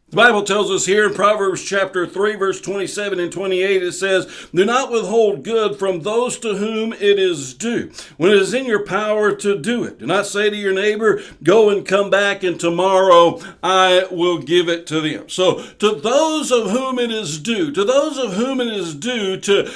The Bible tells us here in Proverbs chapter 3, verse 27 and 28, it says, "Do not withhold good from those to whom it is due, when it is in your power to do it. Do not say to your neighbor, go and come back, and tomorrow I will give it to them." So, to those of whom it is due, to those of whom it is due to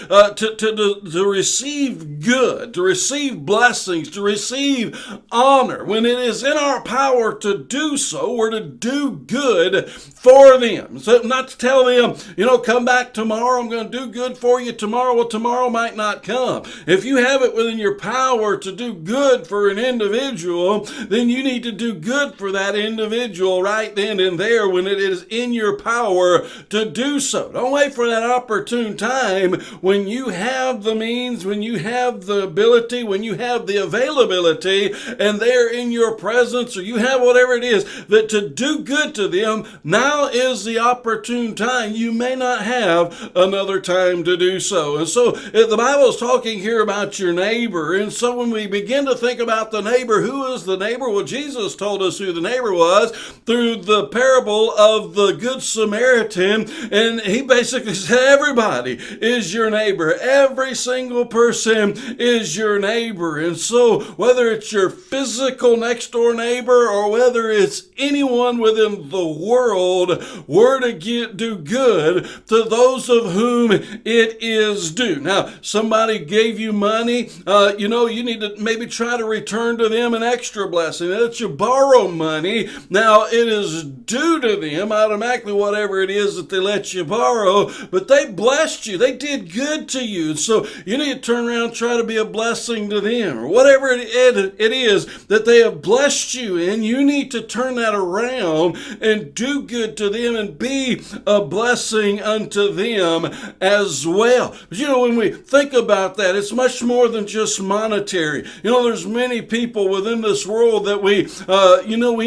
receive good, to receive blessings, to receive honor, when it is in our power to do so, we're to do good for them. So not to tell them, come back tomorrow, I'm going to do good for you tomorrow. Well, tomorrow might not come. If you have it within your power to do good for an individual, then you need to do good for that individual right then and there when it is in your power to do so. Don't wait for that opportune time when you have the means, when you have the ability, when you have the availability, and they're in your presence, or you have whatever it is, that to do good to them. Now is the opportune time. You may not have another time to do so. And so the Bible is talking here about your neighbor. And so when we begin to think about the neighbor, who is the neighbor? Well, Jesus told us who the neighbor was through the parable of the Good Samaritan. And he basically said everybody is your neighbor. Every single person is your neighbor. And so whether it's your physical next door neighbor or whether it's anyone within the world, we're to do good to those of whom it is due. Now, somebody gave you money, you need to maybe try to return to them an extra blessing. That you borrow money, now it is due to them automatically whatever it is that they let you borrow, but they blessed you. They did good to you. So you need to turn around and try to be a blessing to them, or whatever it is that they have blessed you in. You need to turn that around and do good to them and be a blessing unto them as well. But when we think about that, it's much more than just monetary. There's many people within this world that we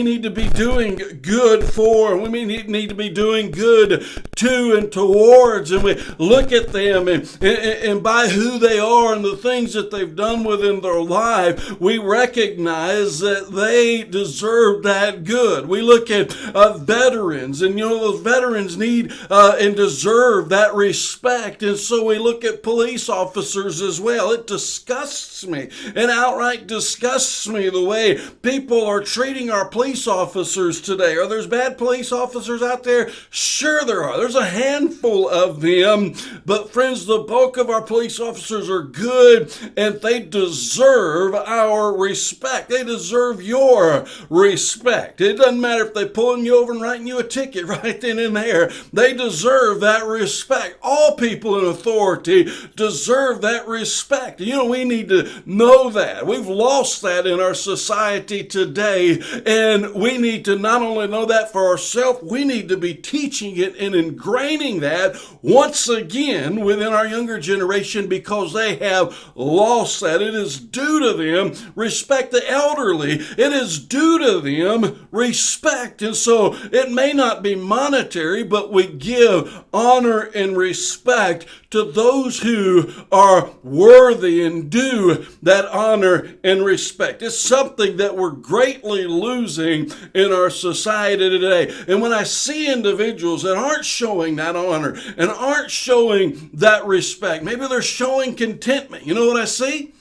need to be doing good for, and we need to be doing good to and towards, and we look at them and by who they are and the things that they've done within their life, we recognize that they deserve that good. We look at veterans, and those veterans need and deserve that respect. And so we look at police officers as well. It disgusts me, and outright disgusts me, the way people are treating our police officers today. Are there bad police officers out there? Sure there are. There's a handful of them. But friends, the bulk of our police officers are good, and they deserve our respect. They deserve your respect. It doesn't matter if they're pulling you over and writing you a ticket right then and there. They deserve that respect. All people in authority deserve that respect. We need to know that. We've lost that in our society today, and we need to not only know that for ourselves, we need to be teaching it and ingraining that once again within our younger generation, because they have lost that. It is due to them respect the elderly. It is due to them respect. And so it may not be monetary, but we give honor and respect to those who are worthy and due that honor and respect. It's something that we're greatly losing in our society today. And when I see individuals that aren't showing that honor and aren't showing that respect, maybe they're showing contentment. You know what I see?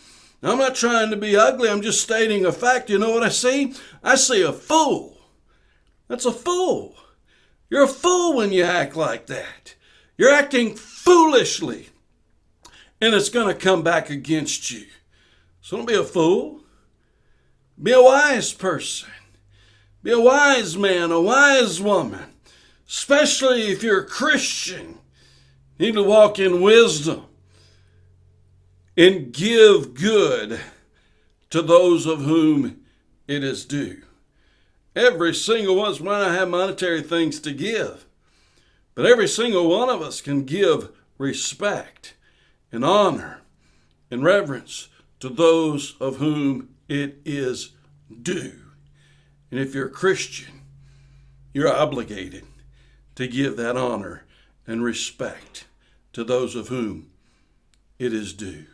I'm not trying to be ugly. I'm just stating a fact. You know what I see? I see a fool. That's a fool. You're a fool when you act like that. You're acting foolishly, and it's going to come back against you. So don't be a fool. Be a wise person. Be a wise man, a wise woman, especially if you're a Christian. You need to walk in wisdom and give good to those of whom it is due. Every single one of us might not have monetary things to give, but every single one of us can give respect and honor and reverence to those of whom it is due. And if you're a Christian, you're obligated to give that honor and respect to those of whom it is due.